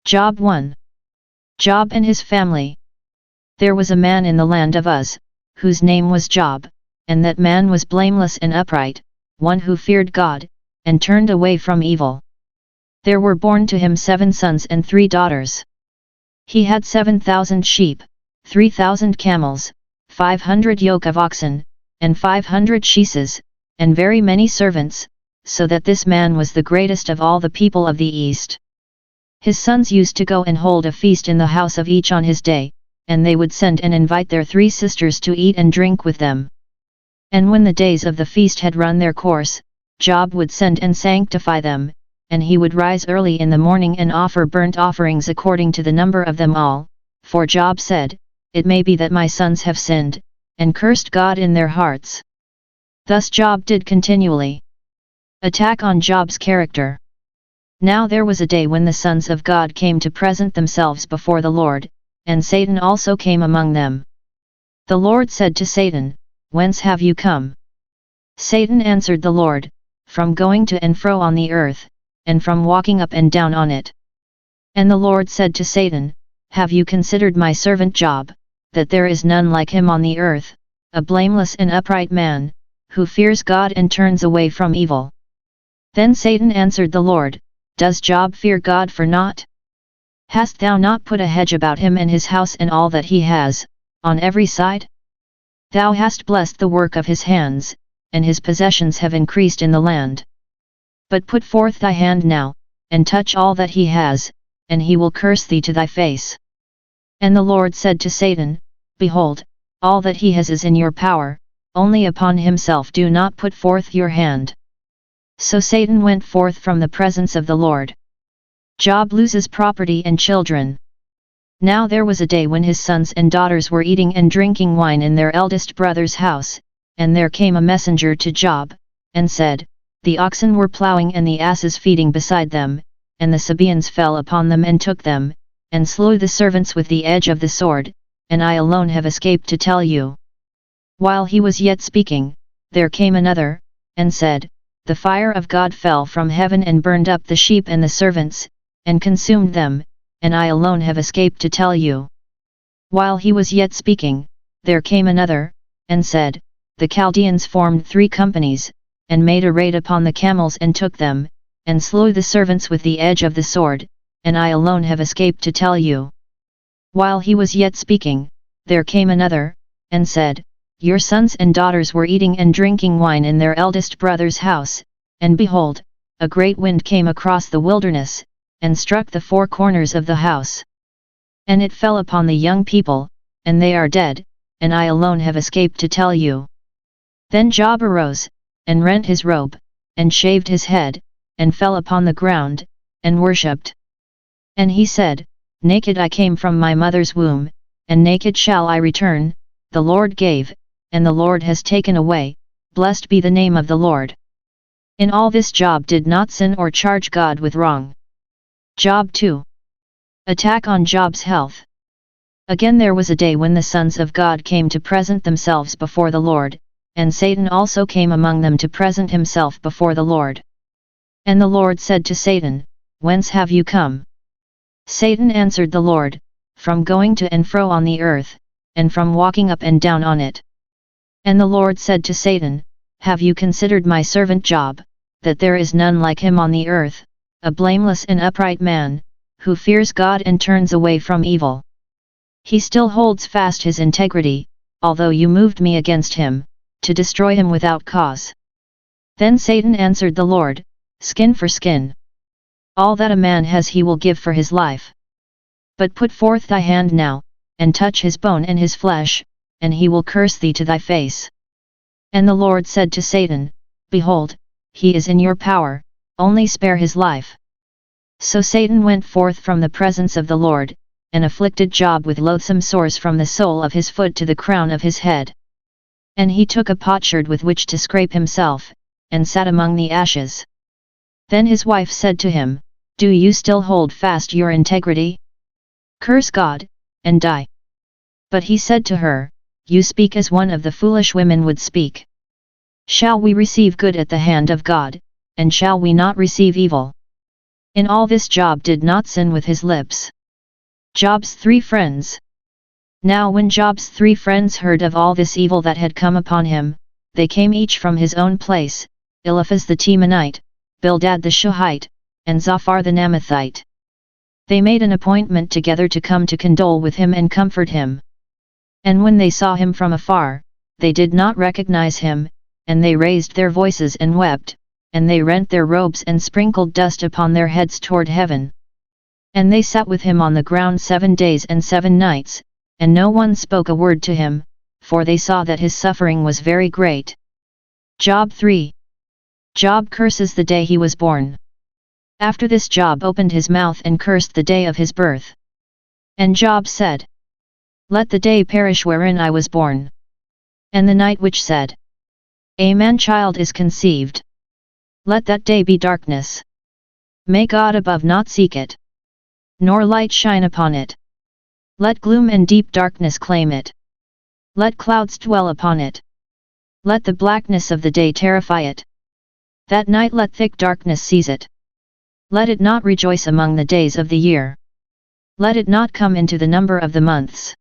Job 1. Job and his family. There was a man in the land of Uz, whose name was Job, and that man was blameless and upright, one who feared God, and turned away from evil. There were born to him 7 sons and 3 daughters. He had 7,000 sheep, 3,000 camels, 500 yoke of oxen, and 500 sheeses, and very many servants, so that this man was the greatest of all the people of the East. His sons used to go and hold a feast in the house of each on his day, and they would send and invite their 3 sisters to eat and drink with them. And when the days of the feast had run their course, Job would send and sanctify them, and he would rise early in the morning and offer burnt offerings according to the number of them all, for Job said, "It may be that my sons have sinned, and cursed God in their hearts." Thus Job did continually. Attack on Job's character. Now there was a day when the sons of God came to present themselves before the Lord, and Satan also came among them. The Lord said to Satan, "Whence have you come?" Satan answered the Lord, "From going to and fro on the earth, and from walking up and down on it." And the Lord said to Satan, "Have you considered my servant Job, that there is none like him on the earth, a blameless and upright man, who fears God and turns away from evil?" Then Satan answered the Lord, "Does Job fear God for naught? Hast thou not put a hedge about him and his house and all that he has, on every side? Thou hast blessed the work of his hands, and his possessions have increased in the land. But put forth thy hand now, and touch all that he has, and he will curse thee to thy face." And the Lord said to Satan, "Behold, all that he has is in your power, only upon himself do not put forth your hand." So Satan went forth from the presence of the Lord. Job loses property and children. Now there was a day when his sons and daughters were eating and drinking wine in their eldest brother's house, and there came a messenger to Job, and said, "The oxen were plowing and the asses feeding beside them, and the Sabaeans fell upon them and took them, and slew the servants with the edge of the sword, and I alone have escaped to tell you." While he was yet speaking, there came another, and said, "The fire of God fell from heaven and burned up the sheep and the servants, and consumed them, and I alone have escaped to tell you." While he was yet speaking, there came another, and said, "The Chaldeans formed 3 companies, and made a raid upon the camels and took them, and slew the servants with the edge of the sword, and I alone have escaped to tell you." While he was yet speaking, there came another, and said, "Your sons and daughters were eating and drinking wine in their eldest brother's house, and behold, a great wind came across the wilderness, and struck the 4 corners of the house. And it fell upon the young people, and they are dead, and I alone have escaped to tell you." Then Job arose, and rent his robe, and shaved his head, and fell upon the ground, and worshipped. And he said, "Naked I came from my mother's womb, and naked shall I return. The Lord gave, and the Lord has taken away, blessed be the name of the Lord." In all this Job did not sin or charge God with wrong. Job 2. Attack on Job's health. Again there was a day when the sons of God came to present themselves before the Lord, and Satan also came among them to present himself before the Lord. And the Lord said to Satan, "Whence have you come?" Satan answered the Lord, "From going to and fro on the earth, and from walking up and down on it." And the Lord said to Satan, "Have you considered my servant Job, that there is none like him on the earth, a blameless and upright man, who fears God and turns away from evil? He still holds fast his integrity, although you moved me against him, to destroy him without cause." Then Satan answered the Lord, "Skin for skin. All that a man has he will give for his life. But put forth thy hand now, and touch his bone and his flesh, and he will curse thee to thy face." And the Lord said to Satan, "Behold, he is in your power, only spare his life." So Satan went forth from the presence of the Lord, and afflicted Job with loathsome sores from the sole of his foot to the crown of his head. And he took a potsherd with which to scrape himself, and sat among the ashes. Then his wife said to him, "Do you still hold fast your integrity? Curse God, and die." But he said to her, "You speak as one of the foolish women would speak. Shall we receive good at the hand of God, and shall we not receive evil?" In all this Job did not sin with his lips. Job's 3 friends. Now when Job's 3 friends heard of all this evil that had come upon him, they came each from his own place, Eliphaz the Temanite, Bildad the Shuhite, and Zophar the Naamathite. They made an appointment together to come to condole with him and comfort him. And when they saw him from afar, they did not recognize him, and they raised their voices and wept, and they rent their robes and sprinkled dust upon their heads toward heaven. And they sat with him on the ground 7 days and 7 nights, and no one spoke a word to him, for they saw that his suffering was very great. Job 3. Job curses the day he was born. After this Job opened his mouth and cursed the day of his birth. And Job said, "Let the day perish wherein I was born. And the night which said, A man-child is conceived. Let that day be darkness. May God above not seek it, nor light shine upon it. Let gloom and deep darkness claim it. Let clouds dwell upon it. Let the blackness of the day terrify it. That night let thick darkness seize it. Let it not rejoice among the days of the year. Let it not come into the number of the months.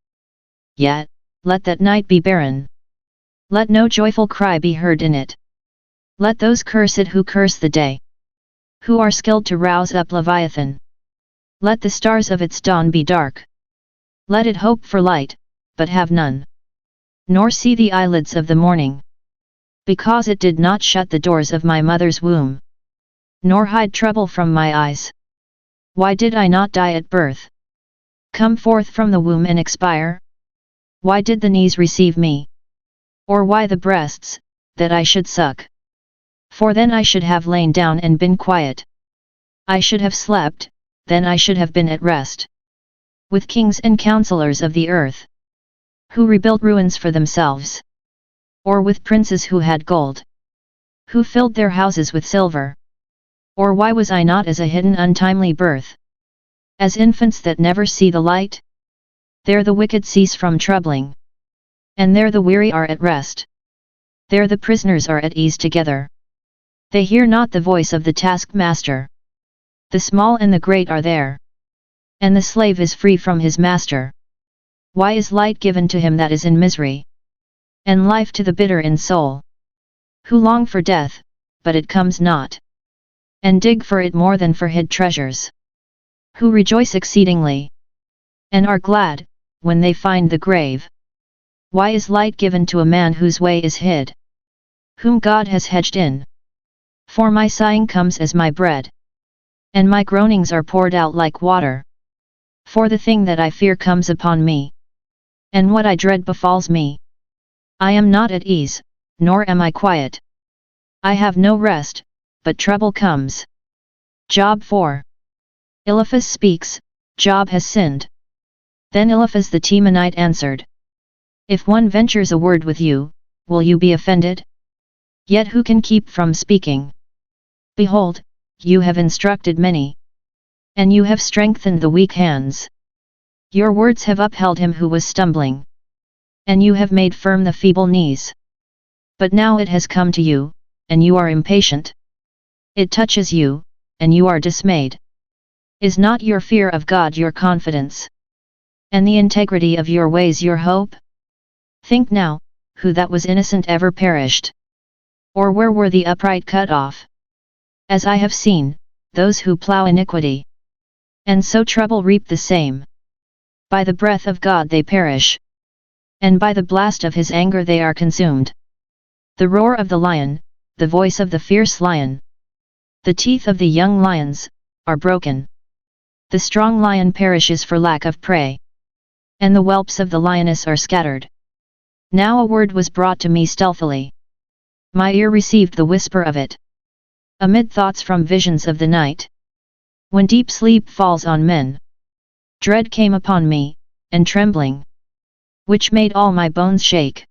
Yet, let that night be barren. Let no joyful cry be heard in it. Let those curse it who curse the day, who are skilled to rouse up Leviathan. Let the stars of its dawn be dark. Let it hope for light, but have none, nor see the eyelids of the morning. Because it did not shut the doors of my mother's womb, nor hide trouble from my eyes. Why did I not die at birth? Come forth from the womb and expire? Why did the knees receive me? Or why the breasts, that I should suck? For then I should have lain down and been quiet. I should have slept, then I should have been at rest. With kings and counselors of the earth, who rebuilt ruins for themselves. Or with princes who had gold, who filled their houses with silver. Or why was I not as a hidden untimely birth? As infants that never see the light? There the wicked cease from troubling. And there the weary are at rest. There the prisoners are at ease together. They hear not the voice of the taskmaster. The small and the great are there. And the slave is free from his master. Why is light given to him that is in misery? And life to the bitter in soul? Who long for death, but it comes not. And dig for it more than for hid treasures. Who rejoice exceedingly, and are glad, when they find the grave. Why is light given to a man whose way is hid, whom God has hedged in? For my sighing comes as my bread, and my groanings are poured out like water. For the thing that I fear comes upon me, and what I dread befalls me. I am not at ease, nor am I quiet. I have no rest, but trouble comes. Job 4. Eliphaz speaks, Job has sinned. Then Eliphaz the Temanite answered, If one ventures a word with you, will you be offended? Yet who can keep from speaking? Behold, you have instructed many, and you have strengthened the weak hands. Your words have upheld him who was stumbling, and you have made firm the feeble knees. But now it has come to you, and you are impatient. It touches you, and you are dismayed. Is not your fear of God your confidence, and the integrity of your ways your hope? Think now, who that was innocent ever perished? Or where were the upright cut off? As I have seen, those who plough iniquity, and sow trouble reap the same. By the breath of God they perish, and by the blast of his anger they are consumed. The roar of the lion, the voice of the fierce lion, the teeth of the young lions, are broken. The strong lion perishes for lack of prey, and the whelps of the lioness are scattered. Now a word was brought to me stealthily. My ear received the whisper of it. Amid thoughts from visions of the night, when deep sleep falls on men, dread came upon me, and trembling, which made all my bones shake.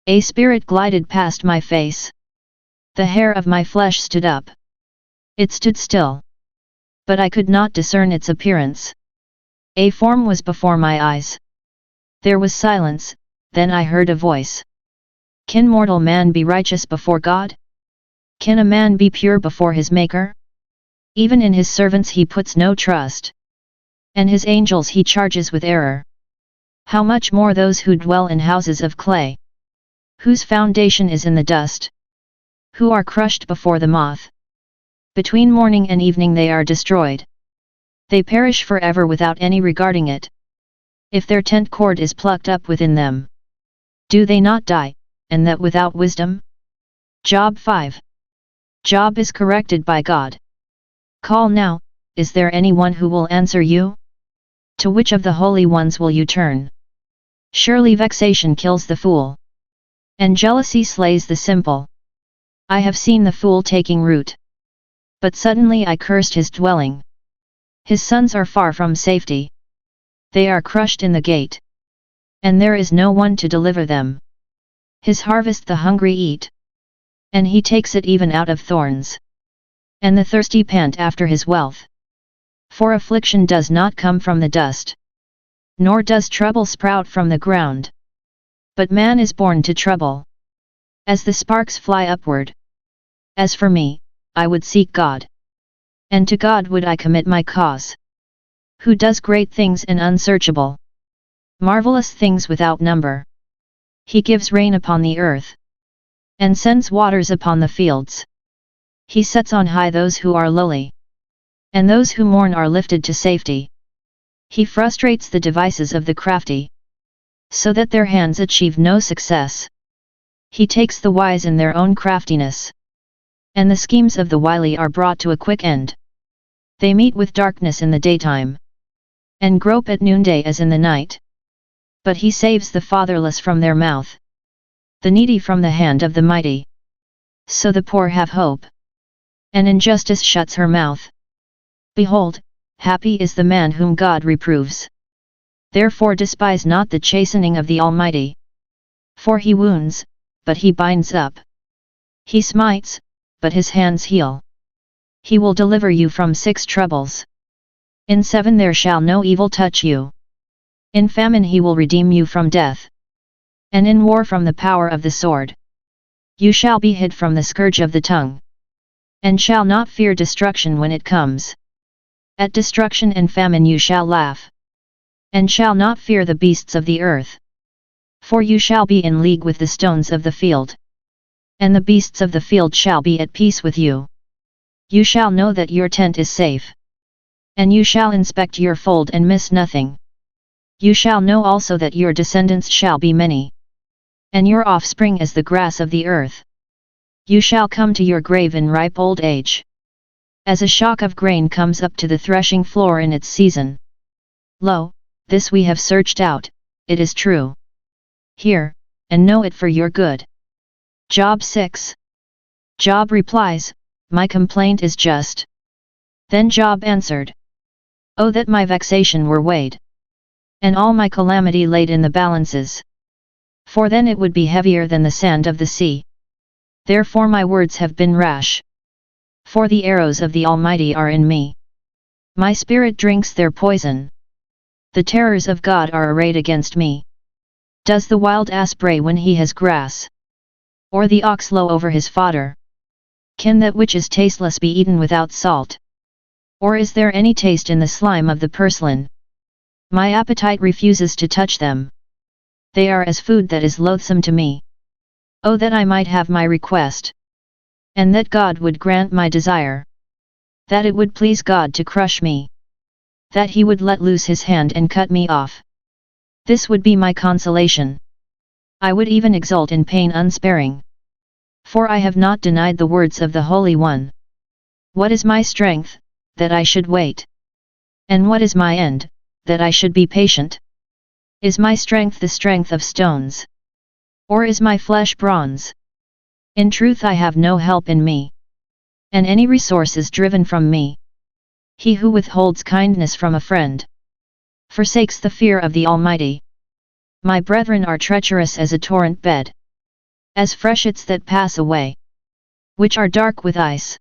A spirit glided past my face. The hair of my flesh stood up. It stood still, but I could not discern its appearance. A form was before my eyes. There was silence, then I heard a voice. Can mortal man be righteous before God? Can a man be pure before his Maker? Even in his servants he puts no trust. And his angels he charges with error. How much more those who dwell in houses of clay, whose foundation is in the dust, who are crushed before the moth. Between morning and evening they are destroyed. They perish forever without any regarding it. If their tent cord is plucked up within them, do they not die, and that without wisdom? Job 5. Job is corrected by God. Call now, is there anyone who will answer you? To which of the holy ones will you turn? Surely vexation kills the fool, and jealousy slays the simple. I have seen the fool taking root, but suddenly I cursed his dwelling. His sons are far from safety. They are crushed in the gate, and there is no one to deliver them. His harvest the hungry eat, and he takes it even out of thorns. And the thirsty pant after his wealth. For affliction does not come from the dust, nor does trouble sprout from the ground. But man is born to trouble, as the sparks fly upward. As for me, I would seek God, and to God would I commit my cause. Who does great things and unsearchable, marvelous things without number. He gives rain upon the earth, and sends waters upon the fields. He sets on high those who are lowly, and those who mourn are lifted to safety. He frustrates the devices of the crafty, so that their hands achieve no success. He takes the wise in their own craftiness, and the schemes of the wily are brought to a quick end. They meet with darkness in the daytime, and grope at noonday as in the night. But he saves the fatherless from their mouth, the needy from the hand of the mighty. So the poor have hope, and injustice shuts her mouth. Behold, happy is the man whom God reproves. Therefore despise not the chastening of the Almighty. For he wounds, but he binds up. He smites, but his hands heal. He will deliver you from 6 troubles. In 7 there shall no evil touch you. In famine he will redeem you from death, and in war from the power of the sword. You shall be hid from the scourge of the tongue, and shall not fear destruction when it comes. At destruction and famine you shall laugh, and shall not fear the beasts of the earth. For you shall be in league with the stones of the field, and the beasts of the field shall be at peace with you. You shall know that your tent is safe, and you shall inspect your fold and miss nothing. You shall know also that your descendants shall be many, and your offspring as the grass of the earth. You shall come to your grave in ripe old age, as a shock of grain comes up to the threshing floor in its season. Lo, this we have searched out, it is true. Hear, and know it for your good. Job 6. Job replies, my complaint is just. Then Job answered, Oh that my vexation were weighed, and all my calamity laid in the balances. For then it would be heavier than the sand of the sea. Therefore my words have been rash. For the arrows of the Almighty are in me. My spirit drinks their poison. The terrors of God are arrayed against me. Does the wild ass bray when he has grass? Or the ox low over his fodder? Can that which is tasteless be eaten without salt? Or is there any taste in the slime of the purslane? My appetite refuses to touch them. They are as food that is loathsome to me. Oh that I might have my request, and that God would grant my desire. That it would please God to crush me, that he would let loose his hand and cut me off. This would be my consolation. I would even exult in pain unsparing. For I have not denied the words of the Holy One. What is my strength, that I should wait? And what is my end, that I should be patient? Is my strength the strength of stones? Or is my flesh bronze? In truth I have no help in me, and any resource is driven from me. He who withholds kindness from a friend forsakes the fear of the Almighty. My brethren are treacherous as a torrent bed, as freshets that pass away, which are dark with ice,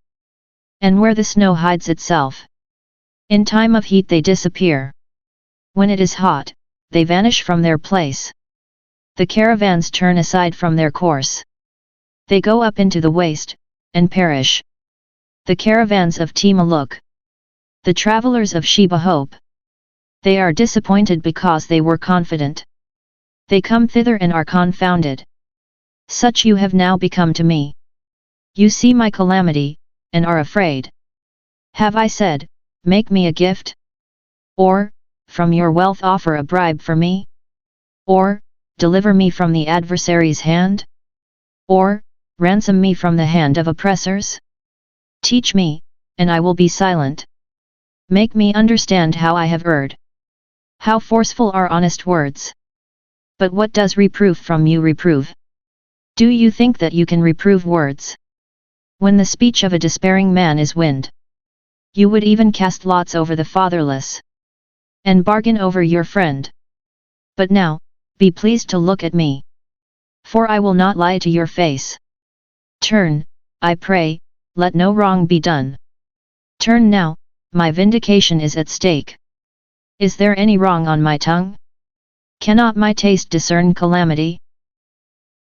and where the snow hides itself. In time of heat they disappear. When it is hot, they vanish from their place. The caravans turn aside from their course. They go up into the waste, and perish. The caravans of Timaluk, The travelers of Sheba hope. They are disappointed because they were confident. They come thither and are confounded. Such you have now become to me. You see my calamity, and are afraid. Have I said, make me a gift? Or, from your wealth offer a bribe for me? Or, deliver me from the adversary's hand? Or, ransom me from the hand of oppressors? Teach me, and I will be silent. Make me understand how I have erred. How forceful are honest words! But what does reproof from you reprove? Do you think that you can reprove words? When the speech of a despairing man is wind, you would even cast lots over the fatherless, and bargain over your friend. But now, be pleased to look at me, for I will not lie to your face. Turn, I pray, let no wrong be done. Turn now, my vindication is at stake. Is there any wrong on my tongue? Cannot my taste discern calamity?